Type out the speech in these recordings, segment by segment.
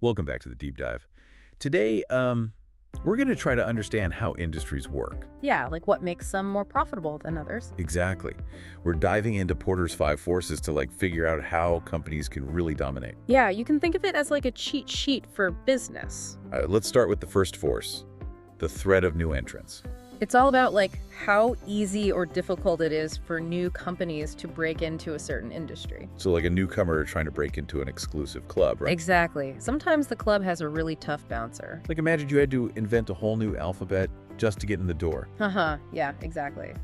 Welcome back to the deep dive. Today, we're going to try to understand how industries work. Yeah, like what makes some more profitable than others. Exactly. We're diving into Porter's five forces to figure out how companies can really dominate. Yeah, you can think of it as like a cheat sheet for business. Let's start with the first force, the threat of new entrants. It's all about like how easy or difficult it is for new companies to break into a certain industry. So like a newcomer trying to break into an exclusive club, right? Exactly. Sometimes the club has a really tough bouncer. Like imagine you had to invent a whole new alphabet just to get in the door. Yeah, exactly.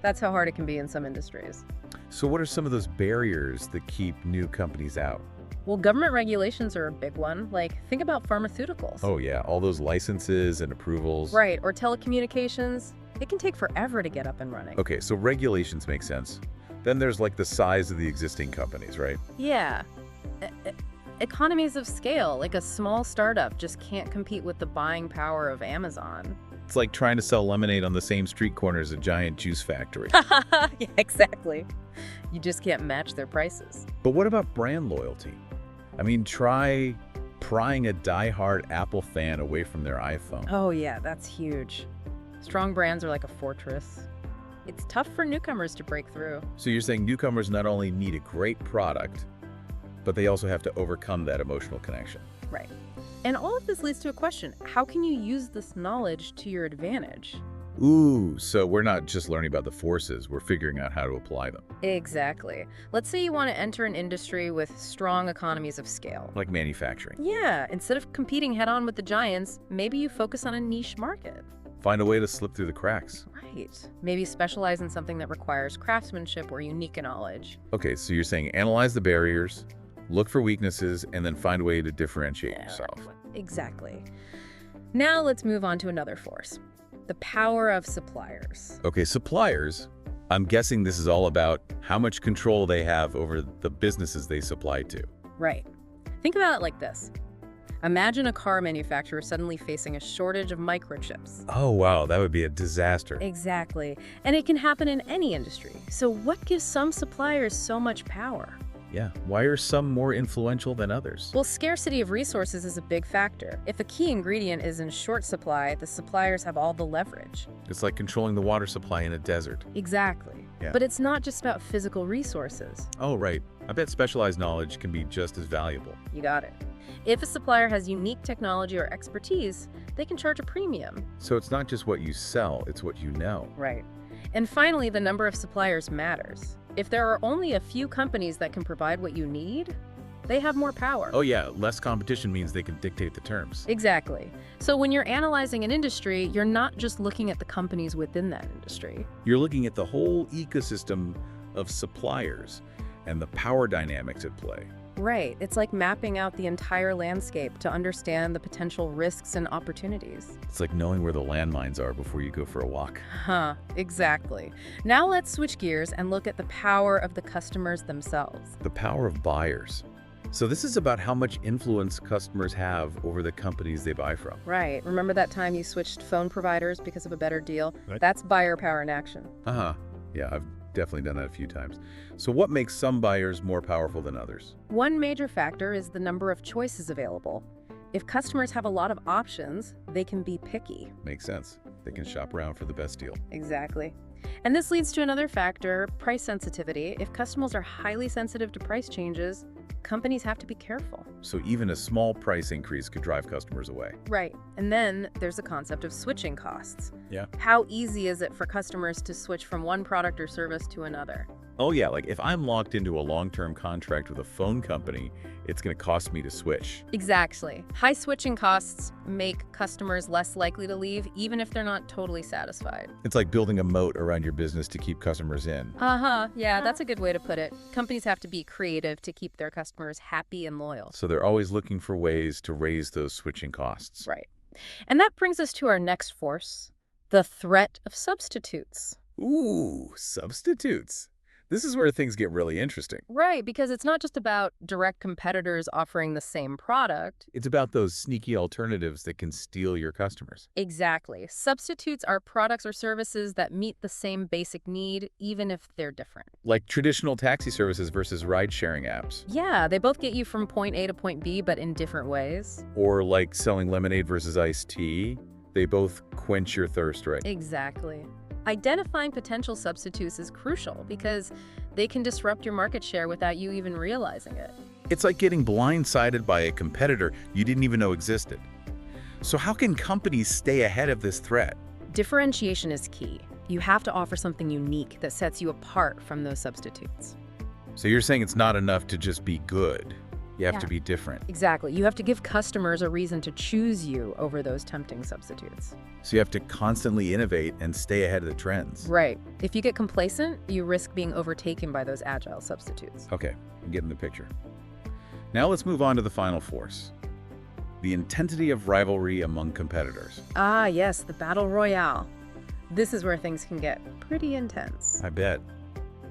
That's how hard it can be in some industries. So what are some of those barriers that keep new companies out? Well, government regulations are a big one. Like, think about pharmaceuticals. Oh yeah, all those licenses and approvals. Right, or telecommunications. It can take forever to get up and running. Okay, so regulations make sense. Then there's the size of the existing companies, right? Yeah. Economies of scale, like a small startup just can't compete with the buying power of Amazon. It's like trying to sell lemonade on the same street corner as a giant juice factory. Yeah, exactly. You just can't match their prices. But what about brand loyalty? I mean, try prying a die-hard Apple fan away from their iPhone. Oh yeah, that's huge. Strong brands are like a fortress. It's tough for newcomers to break through. So you're saying newcomers not only need a great product, but they also have to overcome that emotional connection. Right. And all of this leads to a question. How can you use this knowledge to your advantage? Ooh, so we're not just learning about the forces, we're figuring out how to apply them. Exactly. Let's say you want to enter an industry with strong economies of scale. Like manufacturing. Yeah, instead of competing head-on with the giants, maybe you focus on a niche market. Find a way to slip through the cracks. Right. Maybe specialize in something that requires craftsmanship or unique knowledge. Okay, so you're saying analyze the barriers, look for weaknesses, and then find a way to differentiate Yeah, yourself. Exactly. Now let's move on to another force. The power of suppliers. Okay, suppliers, I'm guessing this is all about how much control they have over the businesses they supply to. Right. Think about it like this. Imagine a car manufacturer suddenly facing a shortage of microchips. Oh, wow, that would be a disaster. Exactly. And it can happen in any industry. So what gives some suppliers so much power? Yeah, why are some more influential than others? Well, scarcity of resources is a big factor. If a key ingredient is in short supply, the suppliers have all the leverage. It's like controlling the water supply in a desert. Exactly. Yeah. But it's not just about physical resources. Oh, right. I bet specialized knowledge can be just as valuable. You got it. If a supplier has unique technology or expertise, they can charge a premium. So it's not just what you sell, it's what you know. Right. And finally, the number of suppliers matters. If there are only a few companies that can provide what you need, they have more power. Oh yeah, less competition means they can dictate the terms. Exactly. So when you're analyzing an industry, you're not just looking at the companies within that industry. You're looking at the whole ecosystem of suppliers and the power dynamics at play. Right. It's like mapping out the entire landscape to understand the potential risks and opportunities. It's like knowing where the landmines are before you go for a walk. Exactly. Now let's switch gears and look at the power of the customers themselves. The power of buyers. So this is about how much influence customers have over the companies they buy from. Right. Remember that time you switched phone providers because of a better deal? Right. That's buyer power in action. Yeah, I've definitely done that a few times. So what makes some buyers more powerful than others? One major factor is the number of choices available. If customers have a lot of options, they can be picky. Makes sense. They can shop around for the best deal. Exactly. And this leads to another factor, price sensitivity. If customers are highly sensitive to price changes, companies have to be careful. So even a small price increase could drive customers away. Right. And then there's the concept of switching costs. Yeah. How easy is it for customers to switch from one product or service to another? Oh yeah, like if I'm locked into a long-term contract with a phone company, it's going to cost me to switch. Exactly. High switching costs make customers less likely to leave, even if they're not totally satisfied. It's like building a moat around your business to keep customers in. Yeah, that's a good way to put it. Companies have to be creative to keep their customers happy and loyal. So they're always looking for ways to raise those switching costs. Right. And that brings us to our next force, the threat of substitutes. Ooh, substitutes. This is where things get really interesting. Right, because it's not just about direct competitors offering the same product. It's about those sneaky alternatives that can steal your customers. Exactly. Substitutes are products or services that meet the same basic need, even if they're different. Like traditional taxi services versus ride-sharing apps. Yeah, they both get you from point A to point B, but in different ways. Or like selling lemonade versus iced tea. They both quench your thirst, right? Exactly. Identifying potential substitutes is crucial because they can disrupt your market share without you even realizing it. It's like getting blindsided by a competitor you didn't even know existed. So how can companies stay ahead of this threat? Differentiation is key. You have to offer something unique that sets you apart from those substitutes. So you're saying it's not enough to just be good. You have Yeah. to be different. Exactly. You have to give customers a reason to choose you over those tempting substitutes. So you have to constantly innovate and stay ahead of the trends. Right. If you get complacent, you risk being overtaken by those agile substitutes. Okay, I'm getting the picture. Now let's move on to the final force. The intensity of rivalry among competitors. Ah, yes, the battle royale. This is where things can get pretty intense. I bet.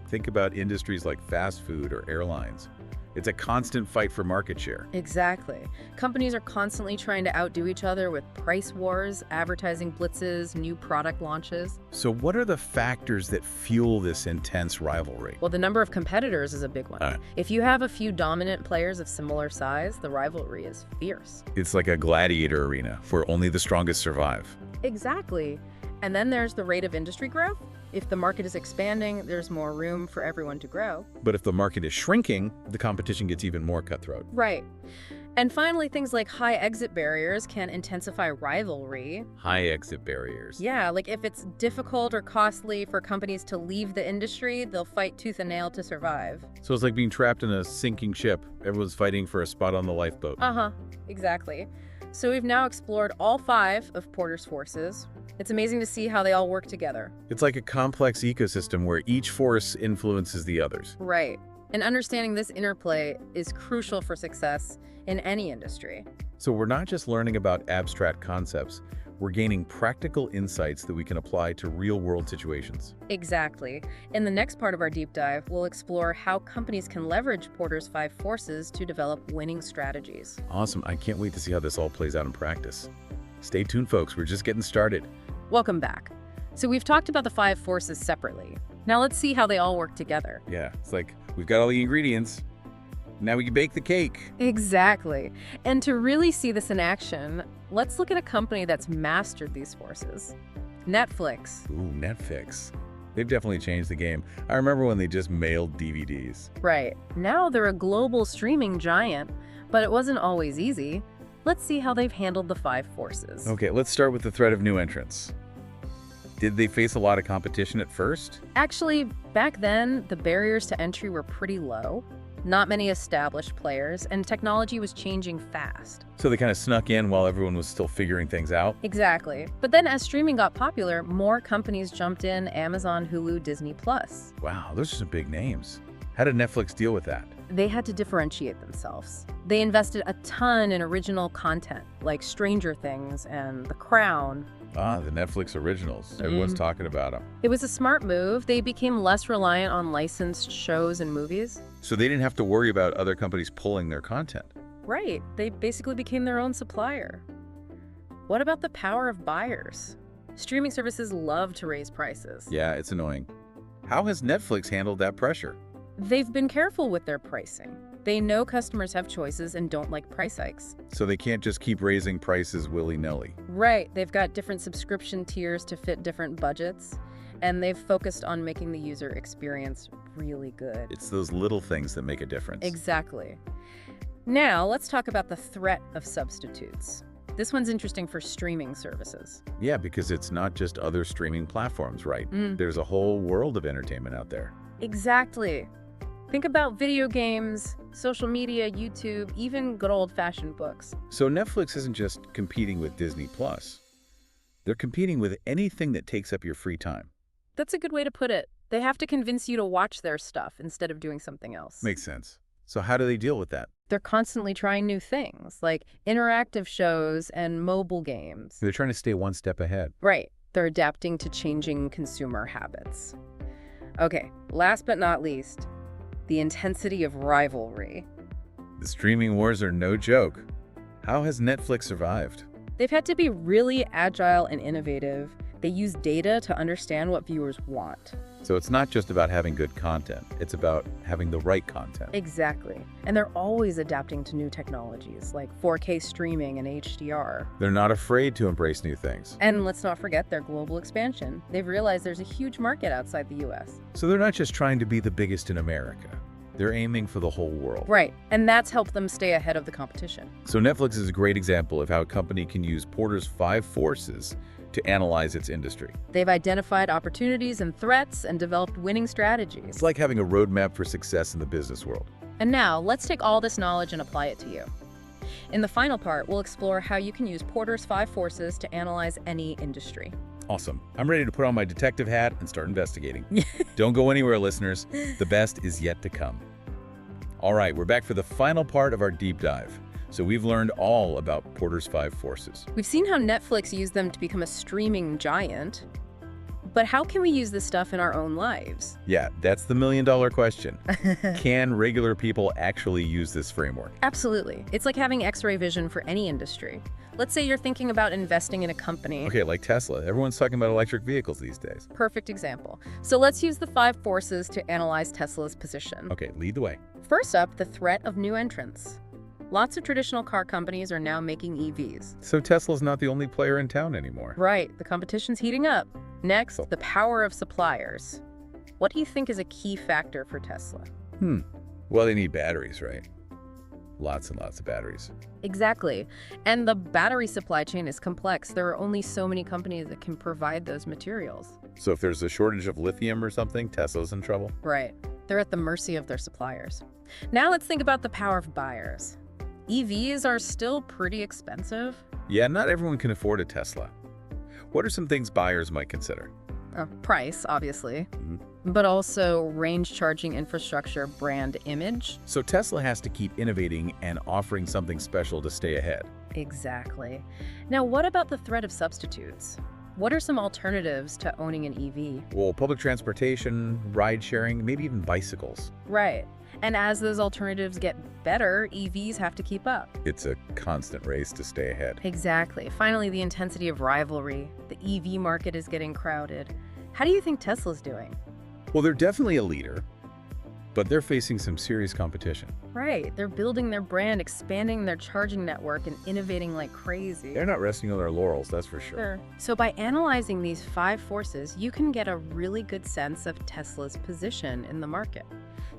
Think about industries like fast food or airlines. It's a constant fight for market share. Exactly. Companies are constantly trying to outdo each other with price wars, advertising blitzes, new product launches. So what are the factors that fuel this intense rivalry? Well, the number of competitors is a big one. If you have a few dominant players of similar size, the rivalry is fierce. It's like a gladiator arena where only the strongest survive. Exactly. And then there's the rate of industry growth. If the market is expanding, there's more room for everyone to grow. But if the market is shrinking, the competition gets even more cutthroat. Right. And finally, things like high exit barriers can intensify rivalry. High exit barriers. Yeah, like if it's difficult or costly for companies to leave the industry, they'll fight tooth and nail to survive. So it's like being trapped in a sinking ship. Everyone's fighting for a spot on the lifeboat. Exactly. So we've now explored all 5 of Porter's forces. It's amazing to see how they all work together. It's like a complex ecosystem where each force influences the others. Right. And understanding this interplay is crucial for success in any industry. So we're not just learning about abstract concepts, we're gaining practical insights that we can apply to real-world situations. Exactly. In the next part of our deep dive, we'll explore how companies can leverage Porter's 5 forces to develop winning strategies. Awesome. I can't wait to see how this all plays out in practice. Stay tuned, folks. We're just getting started. Welcome back. So we've talked about the 5 forces separately. Now let's see how they all work together. Yeah, it's like we've got all the ingredients. Now we can bake the cake. Exactly. And to really see this in action, let's look at a company that's mastered these forces. Netflix. Ooh, Netflix. They've definitely changed the game. I remember when they just mailed DVDs. Right. Now they're a global streaming giant, but it wasn't always easy. Let's see how they've handled the 5 forces. Okay, let's start with the threat of new entrants. Did they face a lot of competition at first? Actually, back then, the barriers to entry were pretty low. Not many established players, and technology was changing fast. So they kind of snuck in while everyone was still figuring things out? Exactly. But then as streaming got popular, more companies jumped in: Amazon, Hulu, Disney+. Wow, those are some big names. How did Netflix deal with that? They had to differentiate themselves. They invested a ton in original content, like Stranger Things and The Crown. Ah, the Netflix originals. Everyone's talking about them. It was a smart move. They became less reliant on licensed shows and movies. So they didn't have to worry about other companies pulling their content. Right. They basically became their own supplier. What about the power of buyers? Streaming services love to raise prices. Yeah, it's annoying. How has Netflix handled that pressure? They've been careful with their pricing. They know customers have choices and don't like price hikes. So they can't just keep raising prices willy-nilly. Right. They've got different subscription tiers to fit different budgets, and they've focused on making the user experience really good. It's those little things that make a difference. Exactly. Now, let's talk about the threat of substitutes. This one's interesting for streaming services. Yeah, because it's not just other streaming platforms, right? There's a whole world of entertainment out there. Exactly. Think about video games, social media, YouTube, even good old-fashioned books. So Netflix isn't just competing with Disney+. They're competing with anything that takes up your free time. That's a good way to put it. They have to convince you to watch their stuff instead of doing something else. Makes sense. So how do they deal with that? They're constantly trying new things, like interactive shows and mobile games. They're trying to stay one step ahead. Right. They're adapting to changing consumer habits. Okay, last but not least, the intensity of rivalry. The streaming wars are no joke. How has Netflix survived? They've had to be really agile and innovative. They use data to understand what viewers want. So it's not just about having good content, it's about having the right content. Exactly. And they're always adapting to new technologies like 4K streaming and HDR. They're not afraid to embrace new things. And let's not forget their global expansion. They've realized there's a huge market outside the US. So they're not just trying to be the biggest in America. They're aiming for the whole world. Right, and that's helped them stay ahead of the competition. So Netflix is a great example of how a company can use Porter's 5 forces to analyze its industry. They've identified opportunities and threats and developed winning strategies. It's like having a roadmap for success in the business world. And now, let's take all this knowledge and apply it to you. In the final part, we'll explore how you can use Porter's 5 forces to analyze any industry. Awesome. I'm ready to put on my detective hat and start investigating. Don't go anywhere, listeners. The best is yet to come. All right, we're back for the final part of our deep dive. So we've learned all about Porter's 5 forces. We've seen how Netflix used them to become a streaming giant. But how can we use this stuff in our own lives? Yeah, that's the million-dollar question. Can regular people actually use this framework? Absolutely. It's like having X-ray vision for any industry. Let's say you're thinking about investing in a company. Okay, like Tesla. Everyone's talking about electric vehicles these days. Perfect example. So let's use the 5 forces to analyze Tesla's position. Okay, lead the way. First up, the threat of new entrants. Lots of traditional car companies are now making EVs. So Tesla's not the only player in town anymore. Right, the competition's heating up. Next, the power of suppliers. What do you think is a key factor for Tesla? Well, they need batteries, right? Lots and lots of batteries. Exactly. And the battery supply chain is complex. There are only so many companies that can provide those materials. So if there's a shortage of lithium or something, Tesla's in trouble? Right. They're at the mercy of their suppliers. Now let's think about the power of buyers. EVs are still pretty expensive. Yeah, not everyone can afford a Tesla. What are some things buyers might consider? Price, obviously, but also range charging infrastructure, brand image. So Tesla has to keep innovating and offering something special to stay ahead. Exactly. Now, what about the threat of substitutes? What are some alternatives to owning an EV? Well, public transportation, ride sharing, maybe even bicycles. Right. And as those alternatives get better, EVs have to keep up. It's a constant race to stay ahead. Exactly. Finally, the intensity of rivalry. The EV market is getting crowded. How do you think Tesla's doing? Well, they're definitely a leader, but they're facing some serious competition. Right. They're building their brand, expanding their charging network, and innovating like crazy. They're not resting on their laurels, that's for sure. Sure. So by analyzing these 5 forces, you can get a really good sense of Tesla's position in the market.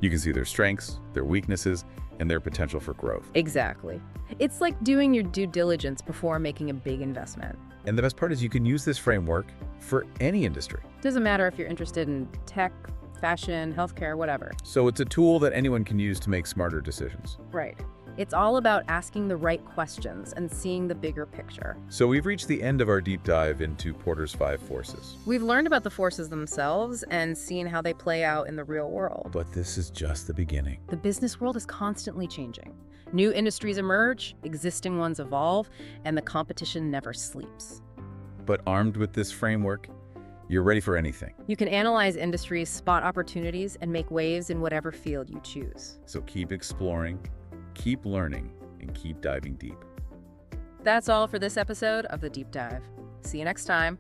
You can see their strengths, their weaknesses, and their potential for growth. Exactly. It's like doing your due diligence before making a big investment. And the best part is you can use this framework for any industry. Doesn't matter if you're interested in tech, fashion, healthcare, whatever. So it's a tool that anyone can use to make smarter decisions. Right. It's all about asking the right questions and seeing the bigger picture. So we've reached the end of our deep dive into Porter's 5 forces. We've learned about the forces themselves and seen how they play out in the real world. But this is just the beginning. The business world is constantly changing. New industries emerge, existing ones evolve, and the competition never sleeps. But armed with this framework, you're ready for anything. You can analyze industries, spot opportunities, and make waves in whatever field you choose. So keep exploring, keep learning, and keep diving deep. That's all for this episode of The Deep Dive. See you next time.